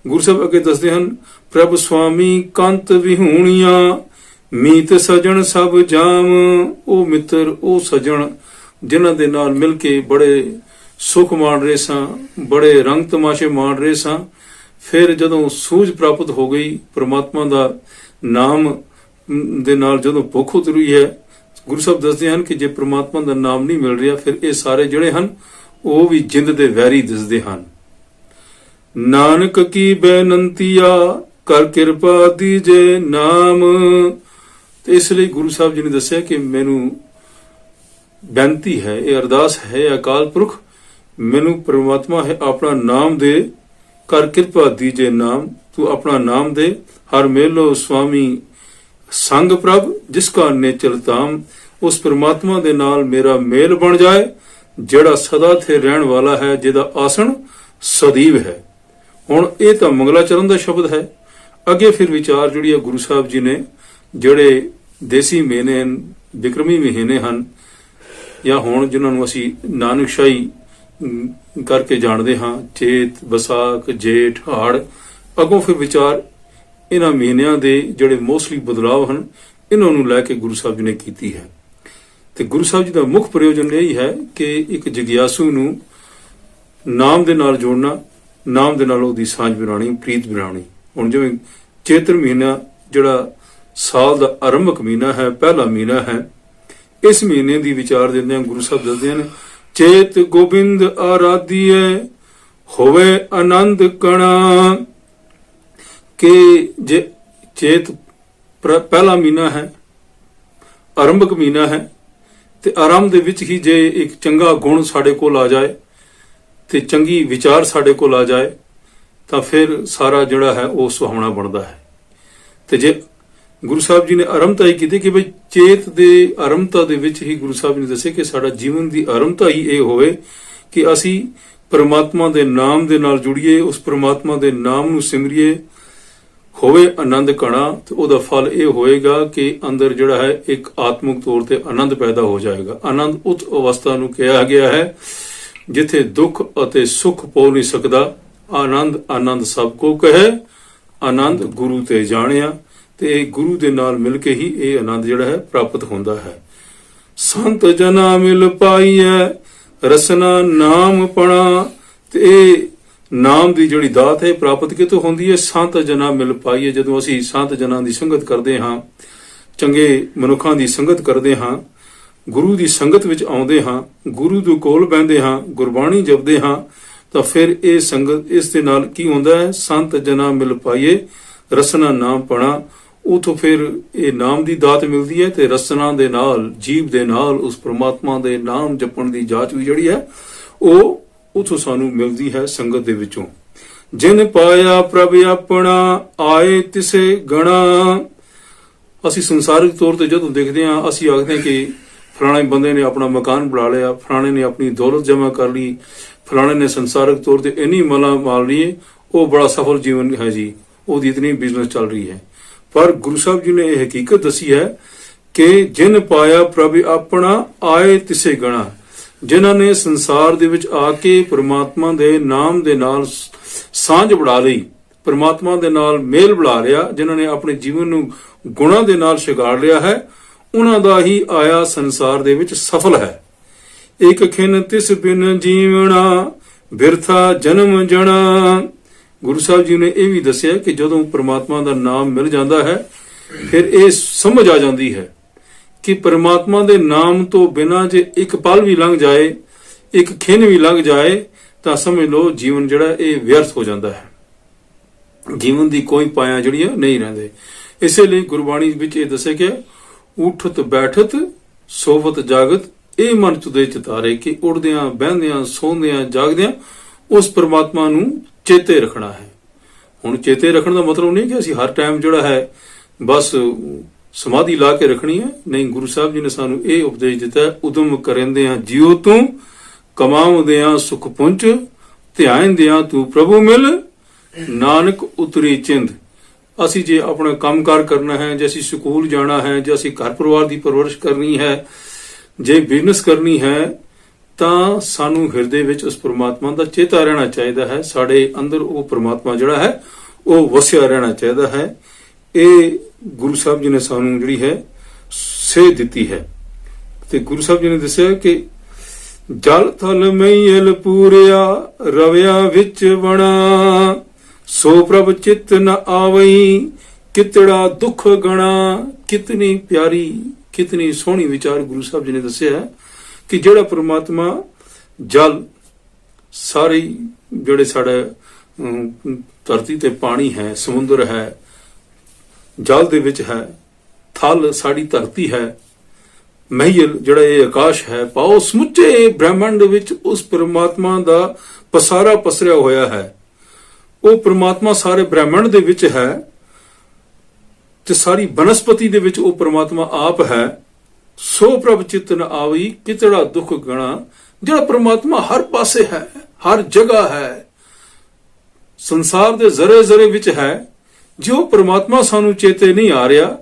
ਗੁਰੂ ਸਾਹਿਬ ਅੱਗੇ ਦੱਸਦੇ ਹਨ, ਪ੍ਰਭ ਸੁਆਮੀ ਕੰਤ ਵਿਹੂਣੀਆਂ ਮੀਤ ਸਜਣ ਸਭ ਜਾਮ। ਉਹ ਮਿੱਤਰ, ਉਹ ਸਜਣ ਜਿਨ੍ਹਾਂ ਦੇ ਨਾਲ ਮਿਲ ਕੇ ਬੜੇ ਸੁਖ ਮਾਣ ਰਹੇ ਸਾਂ, ਬੜੇ ਰੰਗ ਤਮਾਸ਼ੇ ਮਾਣ ਰਹੇ ਸਾਂ, ਫਿਰ ਜਦੋਂ ਸੂਝ ਪ੍ਰਾਪਤ ਹੋ ਗਈ ਪ੍ਰਮਾਤਮਾ ਦਾ ਨਾਮ ਦੇ ਨਾਲ, ਜਦੋਂ ਭੁੱਖ ਉਤਰੀ ਹੈ, ਗੁਰੂ ਸਾਹਿਬ ਦੱਸਦੇ ਹਨ ਕਿ ਜੇ ਪ੍ਰਮਾਤਮਾ ਦਾ ਨਾਮ ਨਹੀਂ ਮਿਲ ਰਿਹਾ, ਫਿਰ ਇਹ ਸਾਰੇ ਜਿਹੜੇ ਹਨ ਉਹ ਵੀ ਜਿੰਦ ਦੇ ਵੈਰੀ ਦਿਸਦੇ ਹਨ। ਨਾਨਕ ਕੀ ਬੇਨੰਤੀਆ ਕਰ ਕਿਰਪਾ ਦੀਜੇ ਨਾਮ। ਤੇ ਇਸ ਲਈ ਗੁਰੂ ਸਾਹਿਬ ਜੀ ਨੇ ਦੱਸਿਆ ਕਿ ਮੈਨੂੰ ਬੇਨਤੀ ਹੈ, ਇਹ ਅਰਦਾਸ ਹੈ, ਅਕਾਲ ਪੁਰਖ ਮੈਨੂੰ ਪ੍ਰਮਾਤਮਾ ਹੈ ਆਪਣਾ ਨਾਮ ਦੇ, ਕਰ ਕਿਰਪਾ ਦੀਜੇ ਨਾਮ, ਤੂੰ ਆਪਣਾ ਨਾਮ ਦੇ। ਹਰ ਮੇਲੋ ਸੁਆਮੀ ਸੰਗ ਪ੍ਰਭ ਜਿਸ ਕਾ ਨੇਚਰ ਧਾਮ। ਉਸ ਪ੍ਰਮਾਤਮਾ ਦੇ ਨਾਲ ਮੇਰਾ ਮੇਲ ਬਣ ਜਾਏ ਜਿਹੜਾ ਸਦਾ ਥੇ ਰਹਿਣ ਵਾਲਾ ਹੈ, ਜਿਹਦਾ ਆਸਣ ਸਦੀਵ ਹੈ। ਹੁਣ ਇਹ ਤਾਂ ਮੰਗਲਾਚਰਨ ਦਾ ਸ਼ਬਦ ਹੈ। ਅੱਗੇ ਫਿਰ ਵਿਚਾਰ ਜਿਹੜੀ ਹੈ ਗੁਰੂ ਸਾਹਿਬ ਜੀ ਨੇ ਜਿਹੜੇ ਦੇਸੀ ਮਹੀਨੇ ਬਿਕਰਮੀ ਮਹੀਨੇ ਹਨ, ਜਾਂ ਹੁਣ ਜਿਨ੍ਹਾਂ ਨੂੰ ਅਸੀਂ ਨਾਨਕਸ਼ਾਹੀ ਕਰਕੇ ਜਾਣਦੇ ਹਾਂ, ਚੇਤ, ਵਿਸਾਖ, ਜੇਠ, ਹਾੜ, ਅੱਗੋਂ ਫਿਰ ਵਿਚਾਰ ਇਹਨਾਂ ਮਹੀਨਿਆਂ ਦੇ ਜਿਹੜੇ ਮੋਸਟਲੀ ਬਦਲਾਵ ਹਨ ਇਹਨਾਂ ਨੂੰ ਲੈ ਕੇ ਗੁਰੂ ਸਾਹਿਬ ਜੀ ਨੇ ਕੀਤੀ ਹੈ। ਤੇ ਗੁਰੂ ਸਾਹਿਬ ਜੀ ਦਾ ਮੁੱਖ ਪ੍ਰਯੋਜਨ ਇਹ ਹੀ ਹੈ ਕਿ ਇੱਕ ਜਿਗਿਆਸੂ ਨੂੰ ਨਾਮ ਦੇ ਨਾਲ ਜੋੜਨਾ, ਨਾਮ ਦੇ ਨਾਲ ਉਹਦੀ ਸਾਂਝ ਬਣਾਉਣੀ, ਪ੍ਰੀਤ ਬਣਾਉਣੀ। ਹੁਣ ਜਿਵੇਂ ਚੇਤਰ ਮਹੀਨਾ ਜਿਹੜਾ ਸਾਲ ਦਾ ਆਰੰਭਕ ਮਹੀਨਾ ਹੈ, ਪਹਿਲਾ ਮਹੀਨਾ ਹੈ, ਇਸ ਮਹੀਨੇ ਦੀ ਵਿਚਾਰ ਦਿੰਦੇ ਹਨ ਗੁਰੂ ਸਾਹਿਬ ਦੱਸਦੇ ਹਨ, ਚੇਤ ਗੋਬਿੰਦ ਆਰਾਧੀਏ ਹੋਵੇ ਆਨੰਦ ਕਣਾ। ਕਿ ਜੇ ਚੇਤ ਪਹਿਲਾ ਮਹੀਨਾ ਹੈ, ਆਰੰਭਕ ਮਹੀਨਾ ਹੈ, ਤੇ ਆਰੰਭ ਦੇ ਵਿੱਚ ਹੀ ਜੇ ਇੱਕ ਚੰਗਾ ਗੁਣ ਸਾਡੇ ਕੋਲ ਆ ਜਾਏ ਤੇ ਚੰਗੀ ਵਿਚਾਰ ਸਾਡੇ ਕੋਲ ਆ ਜਾਏ ਤਾਂ ਫਿਰ ਸਾਰਾ ਜਿਹੜਾ ਹੈ ਉਹ ਸੁਹਾਵਣਾ ਬਣਦਾ ਹੈ। ਤੇ ਜੇ ਗੁਰੂ ਸਾਹਿਬ ਜੀ ਨੇ ਆਰੰਭਤਾ ਹੀ ਕੀਤੀ ਕਿ ਬਈ ਚੇਤ ਦੇ ਆਰੰਭਤਾ ਦੇ ਵਿੱਚ ਹੀ ਗੁਰੂ ਸਾਹਿਬ ਨੇ ਦੱਸਿਆ ਕਿ ਸਾਡਾ ਜੀਵਨ ਦੀ ਆਰੰਭਤਾ ਹੀ ਇਹ ਹੋਵੇ ਕਿ ਅਸੀਂ ਪਰਮਾਤਮਾ ਦੇ ਨਾਮ ਦੇ ਨਾਲ ਜੁੜੀਏ, ਉਸ ਪਰਮਾਤਮਾ ਦੇ ਨਾਮ ਨੂੰ ਸਿਮਰੀਏ, ਹੋਵੇ ਆਨੰਦ ਕਣਾ। ਤੇ ਉਹਦਾ ਫਲ ਇਹ ਹੋਏਗਾ ਕਿ ਅੰਦਰ ਜਿਹੜਾ ਹੈ ਇੱਕ ਆਤਮਿਕ ਤੌਰ ਤੇ ਆਨੰਦ ਪੈਦਾ ਹੋ ਜਾਏਗਾ। ਆਨੰਦ ਉਸ ਅਵਸਥਾ ਨੂੰ ਕਿਹਾ ਗਿਆ ਹੈ ਜਿੱਥੇ ਦੁੱਖ ਅਤੇ ਸੁੱਖ ਪੋ ਨਹੀਂ ਸਕਦਾ। ਆਨੰਦ ਆਨੰਦ ਸਭ ਕੋ ਕਹੇ, ਆਨੰਦ ਗੁਰੂ ਤੇ ਜਾਣਿਆ। ਤੇ ਗੁਰੂ ਦੇ ਨਾਲ ਮਿਲ ਕੇ ਹੀ ਇਹ ਆਨੰਦ ਜਿਹੜਾ ਹੈ ਪ੍ਰਾਪਤ ਹੁੰਦਾ ਹੈ। ਸੰਤ ਜਨਾ ਮਿਲ ਪਾਈਐ ਰਸਨਾ ਨਾਮ ਪਣਾ। ਤੇ ਇਹ ਨਾਮ ਦੀ ਜਿਹੜੀ ਦਾਤ ਹੈ ਪ੍ਰਾਪਤ ਕਿਤੋਂ ਹੁੰਦੀ ਹੈ? ਸੰਤ ਜਨਾ ਮਿਲ ਪਾਈਏ। ਜਦੋਂ ਅਸੀਂ ਸੰਤ ਜਨਾਂ ਦੀ ਸੰਗਤ ਕਰਦੇ ਹਾਂ, ਚੰਗੇ ਮਨੁੱਖਾਂ ਦੀ ਸੰਗਤ ਕਰਦੇ ਹਾਂ, ਗੁਰੂ ਦੀ ਸੰਗਤ ਵਿੱਚ ਆਉਂਦੇ ਹਾਂ, ਗੁਰੂ ਦੇ ਕੋਲ ਬਹਿੰਦੇ ਹਾਂ, ਗੁਰਬਾਣੀ ਜਪਦੇ ਹਾਂ, ਤਾਂ ਫਿਰ ਇਹ ਸੰਗਤ ਇਸ ਦੇ ਨਾਲ ਕੀ ਹੁੰਦਾ ਹੈ? ਸੰਤ ਜਨਾ ਮਿਲ ਪਾਈਏ ਰਸਨਾ ਨਾਮ ਪਣਾ। ਉਥੋਂ ਫਿਰ ਇਹ ਨਾਮ ਦੀ ਦਾਤ ਮਿਲਦੀ ਹੈ ਤੇ ਰਸਨਾ ਦੇ ਨਾਲ, ਜੀਵ ਦੇ ਨਾਲ ਉਸ ਪ੍ਰਮਾਤਮਾ ਦੇ ਨਾਮ ਜਪਣ ਦੀ ਜਾਚ ਵੀ ਜਿਹੜੀ ਹੈ ਉਹ ਉਥੋਂ ਸਾਨੂੰ ਮਿਲਦੀ ਹੈ ਸੰਗਤ ਦੇ ਵਿੱਚੋਂ। ਜਿਨ ਪਾਇਆ ਪ੍ਰਭ ਆਪਣਾ ਆਏ ਤਿਸੇ ਗਣਾ। ਅਸੀਂ ਸੰਸਾਰਿਕ ਤੌਰ ਤੇ ਜਦੋਂ ਦੇਖਦੇ ਹਾਂ ਅਸੀਂ ਆਖਦੇ ਹਾਂ ਕਿ ਫਲਾਣੇ ਬੰਦੇ ਨੇ ਆਪਣਾ ਮਕਾਨ ਬਣਾ ਲਿਆ, ਫਲਾਣੇ ਨੇ ਆਪਣੀ ਦੌਲਤ ਜਮ੍ਹਾਂ ਕਰ ਲਈ, ਫਲਾਣੇ ਨੇ ਸੰਸਾਰਿਕ ਤੌਰ ਤੇ ਇੰਨੀ ਮਲਾ ਮਾਰ ਲਈ, ਉਹ ਬੜਾ ਸਫਲ ਜੀਵਨ ਹੈ ਜੀ, ਉਹਦੀ ਇਤਨੀ ਬਿਜ਼ਨਸ ਚੱਲ ਰਹੀ ਹੈ। ਪਰ ਗੁਰੂ ਸਾਹਿਬ ਜੀ ਨੇ ਇਹ ਹਕੀਕਤ ਦੱਸੀ ਹੈ ਕਿ ਜਿਨ ਪਾਇਆ ਪ੍ਰਭ ਆਪਣਾ ਆਏ ਤਿਸੇ ਗਣਾ। ਜਿਨ੍ਹਾਂ ਨੇ ਸੰਸਾਰ ਦੇ ਵਿੱਚ ਆ ਕੇ ਪ੍ਰਮਾਤਮਾ ਦੇ ਨਾਮ ਦੇ ਨਾਲ ਸਾਂਝ ਬਣਾ ਲਈ, ਪ੍ਰਮਾਤਮਾ ਦੇ ਨਾਲ ਮੇਲ ਬਣਾ ਲਿਆ, ਜਿਨ੍ਹਾਂ ਨੇ ਆਪਣੇ ਜੀਵਨ ਨੂੰ ਗੁਣਾਂ ਦੇ ਨਾਲ ਸ਼ਿੰਗਾਰ ਲਿਆ ਹੈ, ਉਹਨਾਂ ਦਾ ਹੀ ਆਇਆ ਸੰਸਾਰ ਦੇ ਵਿੱਚ ਸਫਲ ਹੈ। ਇੱਕ ਖਿਨ ਤਿਸ ਬਿਨ ਜੀਵਣਾ ਬਿਰਥਾ ਜਨਮ ਜਣਾ। ਗੁਰੂ ਸਾਹਿਬ ਜੀ ਨੇ ਇਹ ਵੀ ਦੱਸਿਆ ਕਿ ਜਦੋਂ ਪ੍ਰਮਾਤਮਾ ਦਾ ਨਾਮ ਮਿਲ ਜਾਂਦਾ ਹੈ ਫਿਰ ਇਹ ਸਮਝ ਆ ਜਾਂਦੀ ਹੈ ਕਿ ਪ੍ਰਮਾਤਮਾ ਦੇ ਨਾਮ ਤੋਂ ਬਿਨਾਂ ਜੇ ਇੱਕ ਪਲ ਵੀ ਲੰਘ ਜਾਏ, ਇੱਕ ਖਿਨ ਵੀ ਲੰਘ ਜਾਏ, ਤਾਂ ਸਮਝ ਲਓ ਜੀਵਨ ਜਿਹੜਾ ਇਹ ਵਿਅਰਥ ਹੋ ਜਾਂਦਾ ਹੈ। ਜੀਵਨ ਦੀ ਕੋਈ ਪਾਇਆ ਜਿਹੜੀ ਹੈ ਨਹੀਂ ਰਹਿੰਦੇ। ਇਸੇ ਲਈ ਗੁਰਬਾਣੀ ਵਿੱਚ ਇਹ ਦੱਸਿਆ ਕਿ ਉਠਤ ਬੈਠਤ ਸੋਵਤ ਜਾਗਤ ਇਹ ਮਨ ਤੁਦੇ ਚਿਤਾਰੇ, ਕਿ ਉੜਦਿਆਂ ਬਹਿੰਦਿਆਂ ਸੌਂਦਿਆਂ ਜਾਗਦਿਆਂ ਉਸ ਪ੍ਰਮਾਤਮਾ ਨੂੰ ਚੇਤੇ ਰੱਖਣਾ ਹੈ। ਹੁਣ ਚੇਤੇ ਰੱਖਣ ਦਾ ਮਤਲਬ ਨਹੀਂ ਕਿ ਅਸੀਂ ਹਰ ਟਾਈਮ ਜਿਹੜਾ ਹੈ ਬਸ ਸਮਾਧੀ ਲਾ ਕੇ ਰੱਖਣੀ ਹੈ, ਨਹੀਂ। ਗੁਰੂ ਸਾਹਿਬ ਜੀ ਨੇ ਸਾਨੂੰ ਇਹ ਉਪਦੇਸ਼ ਦਿੱਤਾ ਹੈ, ਉਦਮ ਕਰੰਦਿਆਂ ਜਿਉ ਤੂੰ ਕਮਾਉਂਦਿਆਂ ਸੁਖ ਪੁੰਚ, ਧਿਆਨਦਿਆਂ ਤੂੰ ਪ੍ਰਭੂ ਮਿਲ, ਨਾਨਕ ਉਤਰੀ ਚਿੰਦ। ਅਸੀਂ ਜੇ ਆਪਣਾ ਕੰਮਕਾਰ ਕਰਨਾ ਹੈ, ਜੇ ਅਸੀਂ ਸਕੂਲ ਜਾਣਾ ਹੈ, ਜੇ ਅਸੀਂ ਘਰ ਪਰਿਵਾਰ ਦੀ ਪਰਵਰਿਸ਼ ਕਰਨੀ ਹੈ, ਜੇ ਬਿਜ਼ਨਸ ਕਰਨੀ ਹੈ, ਤਾਂ ਸਾਨੂੰ ਹਿਰਦੇ ਵਿੱਚ ਉਸ ਪ੍ਰਮਾਤਮਾ ਦਾ ਚੇਤਾ ਰਹਿਣਾ ਚਾਹੀਦਾ ਹੈ। ਸਾਡੇ ਅੰਦਰ ਉਹ ਪ੍ਰਮਾਤਮਾ ਜਿਹੜਾ ਹੈ ਉਹ ਵਸਿਆ ਰਹਿਣਾ ਚਾਹੀਦਾ ਹੈ। ਇਹ ਗੁਰੂ ਸਾਹਿਬ ਜੀ ਨੇ ਸਾਨੂੰ ਜਿਹੜੀ ਹੈ ਸੇਧ ਦਿੱਤੀ ਹੈ। ਤੇ ਗੁਰੂ ਸਾਹਿਬ ਜੀ ਨੇ ਦੱਸਿਆ ਕਿ ਜਲ ਥਲ ਮਈਲ ਪੂਰਿਆ ਰਵਿਆ ਵਿੱਚ ਬਣਾ, ਸੋ ਪ੍ਰਭ ਚਿਤ ਨ ਆਵਈ ਕਿਤੜਾ ਦੁੱਖ ਗਣਾ। ਕਿਤਨੀ ਪਿਆਰੀ, ਕਿਤਨੀ ਸੋਹਣੀ ਵਿਚਾਰ ਗੁਰੂ ਸਾਹਿਬ ਜੀ ਨੇ ਦੱਸਿਆ ਹੈ ਕਿ ਜਿਹੜਾ ਪ੍ਰਮਾਤਮਾ ਜਲ, ਸਾਰੇ ਜਿਹੜੇ ਸਾਡੇ ਧਰਤੀ ਤੇ ਪਾਣੀ ਹੈ, ਸਮੁੰਦਰ ਹੈ, ਜਲ ਦੇ ਵਿੱਚ ਹੈ, ਥਲ ਸਾਡੀ ਧਰਤੀ ਹੈ, ਮਹੀਲ ਜਿਹੜਾ ਇਹ ਆਕਾਸ਼ ਹੈ, ਪਾਓ ਸਮੁੱਚੇ ਬ੍ਰਹਿਮੰਡ ਵਿੱਚ ਉਸ ਪ੍ਰਮਾਤਮਾ ਦਾ ਪਸਾਰਾ ਪਸਰਿਆ ਹੋਇਆ ਹੈ। ਉਹ ਪ੍ਰਮਾਤਮਾ ਸਾਰੇ ਬ੍ਰਹਿਮੰਡ ਦੇ ਵਿੱਚ ਹੈ ਤੇ ਸਾਰੀ ਬਨਸਪਤੀ ਦੇ ਵਿੱਚ ਉਹ ਪ੍ਰਮਾਤਮਾ ਆਪ ਹੈ। ਸੋ ਪ੍ਰਭ ਚਿਤ ਨ ਆਵਈ ਕਿਤੜਾ ਦੁੱਖ ਗਣਾ। ਜਿਹੜਾ ਪ੍ਰਮਾਤਮਾ ਹਰ ਪਾਸੇ ਹੈ, ਹਰ ਜਗ੍ਹਾ ਹੈ, ਸੰਸਾਰ ਦੇ ਜ਼ਰੇ ਜ਼ਰੇ ਵਿੱਚ ਹੈ, ਜੋ ਪ੍ਰਮਾਤਮਾ ਸਾਨੂੰ ਚੇਤੇ ਨਹੀਂ ਆ ਰਿਹਾ,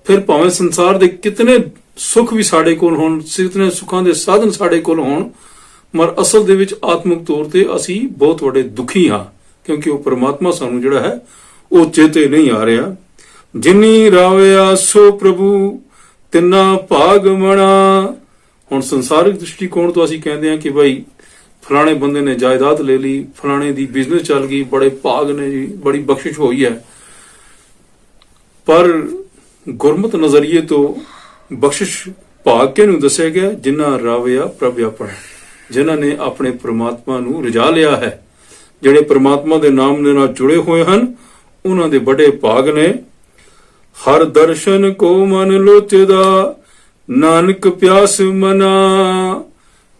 ਫਿਰ ਭਾਵੇਂ ਸੰਸਾਰ ਦੇ ਕਿਤਨੇ ਸੁੱਖ ਵੀ ਸਾਡੇ ਕੋਲ ਹੋਣ, ਕਿਤਨੇ ਸੁੱਖਾਂ ਦੇ ਸਾਧਨ ਸਾਡੇ ਕੋਲ ਹੋਣ, ਮਰ ਅਸਲ ਦੇ ਵਿੱਚ ਆਤਮਿਕ ਤੌਰ ਤੇ ਅਸੀਂ ਬਹੁਤ ਵੱਡੇ ਦੁਖੀ ਹਾਂ, ਕਿਉਂਕਿ ਉਹ ਪ੍ਰਮਾਤਮਾ ਸਾਨੂੰ ਜਿਹੜਾ ਹੈ ਉਹ ਚੇਤੇ ਨਹੀਂ ਆ ਰਿਹਾ। ਜਿਨੀ ਰਾਵਿਆ ਸੋ ਪ੍ਰਭੂ ਤਿੰਨਾ ਭਾਗ ਮਣਾ। ਹੁਣ ਸੰਸਾਰਿਕ ਦ੍ਰਿਸ਼ਟੀਕੋਣ ਤੋਂ ਅਸੀਂ ਕਹਿੰਦੇ ਹਾਂ ਕਿ ਭਾਈ ਫਲਾਣੇ ਬੰਦੇ ਨੇ ਜਾਇਦਾਦ ਲੈ ਲਈ, ਫਲਾਣੇ ਦੀ ਬਿਜ਼ਨਸ ਚੱਲ ਗਈ, ਬੜੇ ਭਾਗ ਨੇ ਜੀ, ਬੜੀ ਬਖਸ਼ਿਸ਼ ਹੋਈ ਹੈ। ਪਰ ਗੁਰਮਤਿ ਨਜ਼ਰੀਏ ਤੋਂ ਬਖਸ਼ਿਸ਼ ਭਾਗ ਕਿਹਨੂੰ ਦੱਸਿਆ ਗਿਆ? ਜਿਨ੍ਹਾਂ ਰਾਵਿਆ ਪ੍ਰਭ ਆਪਣਾ, ਜਿਨ੍ਹਾਂ ਨੇ ਆਪਣੇ ਪ੍ਰਮਾਤਮਾ ਨੂੰ ਰਜਾ ਲਿਆ ਹੈ, ਜਿਹੜੇ ਪ੍ਰਮਾਤਮਾ ਦੇ ਨਾਮ ਦੇ ਨਾਲ ਜੁੜੇ ਹੋਏ ਹਨ, ਉਹਨਾਂ ਦੇ ਬੜੇ ਭਾਗ ਨੇ। ਹਰ ਦਰਸ਼ਨ ਕੋ ਮਨ ਲੋਚਦਾ, ਨਾਨਕ ਪਿਆਸ ਮਨਾ।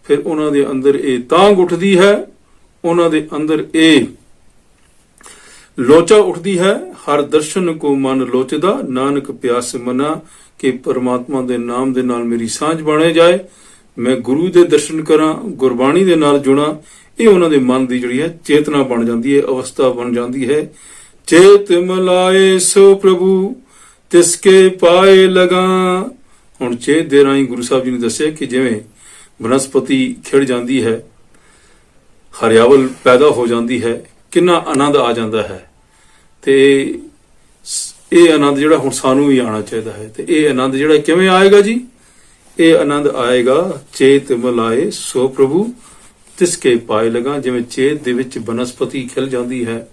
ਫਿਰ ਉਹਨਾਂ ਦੇ ਅੰਦਰ ਇਹ ਤਾਂਘ ਉੱਠਦੀ ਹੈ, ਉਹਨਾਂ ਦੇ ਅੰਦਰ ਇਹ ਲੋਚਾ ਉੱਠਦੀ ਹੈ। ਹਰ ਦਰਸ਼ਨ ਕੋ ਮਨ ਲੋਚਦਾ, ਨਾਨਕ ਪਿਆਸ ਮਨਾ, ਕਿ ਪਰਮਾਤਮਾ ਦੇ ਨਾਮ ਦੇ ਨਾਲ ਮੇਰੀ ਸਾਂਝ ਬਣੇ ਜਾਏ, ਮੈਂ ਗੁਰੂ ਦੇ ਦਰਸ਼ਨ ਕਰਾਂ, ਗੁਰਬਾਣੀ ਦੇ ਨਾਲ ਜੁੜਾਂ। ਇਹ ਉਹਨਾਂ ਦੇ ਮਨ ਦੀ ਜਿਹੜੀ ਹੈ ਚੇਤਨਾ ਬਣ ਜਾਂਦੀ ਹੈ, ਅਵਸਥਾ ਬਣ ਜਾਂਦੀ ਹੈ। ਚੇਤ ਮਲਾਏ ਸੋ ਪ੍ਰਭੂ ਤਿਸਕੇ ਪਾਏ ਲਗਾ। ਹੁਣ ਚੇਤ ਦੇ ਰਾਹੀਂ ਗੁਰੂ ਸਾਹਿਬ ਜੀ ਨੇ ਦੱਸਿਆ ਕਿ ਜਿਵੇਂ ਬਨਸਪਤੀ ਖਿੜ ਜਾਂਦੀ ਹੈ, ਹਰਿਆਵਲ ਪੈਦਾ ਹੋ ਜਾਂਦੀ ਹੈ, ਕਿੰਨਾ ਆਨੰਦ ਆ ਜਾਂਦਾ ਹੈ। ਤੇ ਇਹ ਆਨੰਦ ਜਿਹੜਾ ਹੁਣ ਸਾਨੂੰ ਵੀ ਆਉਣਾ ਚਾਹੀਦਾ ਹੈ। ਤੇ ਇਹ ਆਨੰਦ ਜਿਹੜਾ ਕਿਵੇਂ ਆਏਗਾ ਜੀ? ਇਹ ਆਨੰਦ ਆਏਗਾ ਚੇਤ ਮਲਾਏ ਸੋ ਪ੍ਰਭੂ ਤਿਸਕੇ ਪਾਏ ਲਗਾ। ਜਿਵੇਂ ਚੇਤ ਦੇ ਵਿੱਚ ਬਨਸਪਤੀ ਖਿਲ ਜਾਂਦੀ ਹੈ,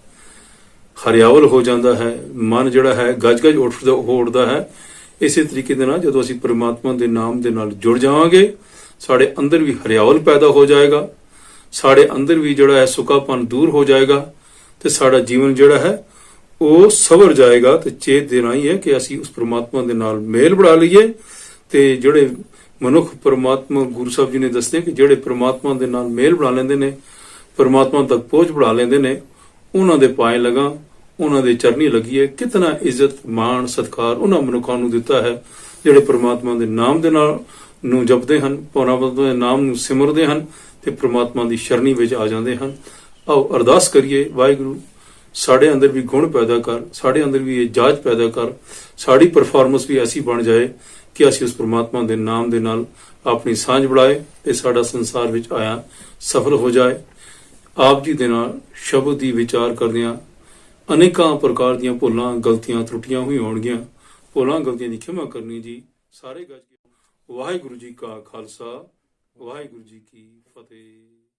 ਹਰਿਆਵਲ ਹੋ ਜਾਂਦਾ ਹੈ, ਮਨ ਜਿਹੜਾ ਹੈ ਗੱਜ-ਗੱਜ ਉੱਠਦਾ ਹੈ। ਇਸੇ ਤਰੀਕੇ ਦੇ ਨਾਲ ਜਦੋਂ ਅਸੀਂ ਪ੍ਰਮਾਤਮਾ ਦੇ ਨਾਮ ਦੇ ਨਾਲ ਜੁੜ ਜਾਵਾਂਗੇ, ਸਾਡੇ ਅੰਦਰ ਵੀ ਹਰਿਆਵਲ ਪੈਦਾ ਹੋ ਜਾਏਗਾ, ਸਾਡੇ ਅੰਦਰ ਵੀ ਜਿਹੜਾ ਹੈ ਸੁੱਕਾਪਨ ਦੂਰ ਹੋ ਜਾਏਗਾ, ਤੇ ਸਾਡਾ ਜੀਵਨ ਜਿਹੜਾ ਹੈ ਉਹ ਸਵਰ ਜਾਏਗਾ। ਤੇ ਚੇਤ ਦੇਣਾ ਹੀ ਹੈ ਕਿ ਅਸੀਂ ਉਸ ਪ੍ਰਮਾਤਮਾ ਦੇ ਨਾਲ ਮੇਲ ਬਣਾ ਲਈਏ। ਤੇ ਜਿਹੜੇ ਮਨੁੱਖ ਪ੍ਰਮਾਤਮਾ, ਗੁਰੂ ਸਾਹਿਬ ਜੀ ਨੇ ਦੱਸਦੇ ਕਿ ਜਿਹੜੇ ਪ੍ਰਮਾਤਮਾ ਦੇ ਨਾਲ ਮੇਲ ਬਣਾ ਲੈਂਦੇ ਨੇ, ਪ੍ਰਮਾਤਮਾ ਤੱਕ ਪਹੁੰਚ ਬਣਾ ਲੈਂਦੇ ਨੇ, ਉਹਨਾਂ ਦੇ ਪਾਏ ਲਗਾ, ਉਹਨਾਂ ਦੇ ਚਰਨੀ ਲੱਗੀਏ। ਕਿਤਨਾ ਇੱਜ਼ਤ ਮਾਣ ਸਤਿਕਾਰ ਉਹਨਾਂ ਮਨੁੱਖਾਂ ਨੂੰ ਦਿੱਤਾ ਹੈ ਜਿਹੜੇ ਪ੍ਰਮਾਤਮਾ ਦੇ ਨਾਮ ਦੇ ਨਾਲ ਨੂੰ ਜਪਦੇ ਹਨ, ਪ੍ਰਮਾਤਮਾ ਦੇ ਨਾਮ ਨੂੰ ਸਿਮਰਦੇ ਹਨ ਤੇ ਪ੍ਰਮਾਤਮਾ ਦੀ ਸ਼ਰਣੀ ਵਿੱਚ ਆ ਜਾਂਦੇ ਹਨ। ਆਓ ਅਰਦਾਸ ਕਰੀਏ, ਵਾਹਿਗੁਰੂ ਸਾਡੇ ਅੰਦਰ ਵੀ ਗੁਣ ਪੈਦਾ ਕਰ, ਸਾਡੇ ਅੰਦਰ ਵੀ ਇਹ ਜਾਚ ਪੈਦਾ ਕਰ, ਸਾਡੀ ਪਰਫਾਰਮੈਂਸ ਵੀ ਐਸੀ ਬਣ ਜਾਏ ਕਿ ਅਸੀਂ ਉਸ ਪ੍ਰਮਾਤਮਾ ਦੇ ਨਾਮ ਦੇ ਨਾਲ ਆਪਣੀ ਸਾਂਝ ਬਣਾਏ ਤੇ ਸਾਡਾ ਸੰਸਾਰ ਵਿੱਚ ਆਇਆ ਸਫਲ ਹੋ ਜਾਏ। ਆਪ ਜੀ ਦੇ ਨਾਲ ਸ਼ਬਦ ਦੀ ਵਿਚਾਰ ਕਰਦਿਆਂ ਅਨੇਕਾਂ ਪ੍ਰਕਾਰ ਦੀਆਂ ਭੁੱਲਾਂ ਗਲਤੀਆਂ ਤਰੁੱਟੀਆਂ ਹੋਈ ਹੋਣਗੀਆਂ। ਭੁੱਲਾਂ ਗਲਤੀਆਂ ਦੀ ਖਿਮਾ ਕਰਨੀ ਜੀ। ਸਾਰੇ ਗੱਜ ਕੇ ਵਾਹਿਗੁਰੂ ਜੀ ਕਾ ਖਾਲਸਾ, ਵਾਹਿਗੁਰੂ ਜੀ ਕੀ ਫਤਿਹ।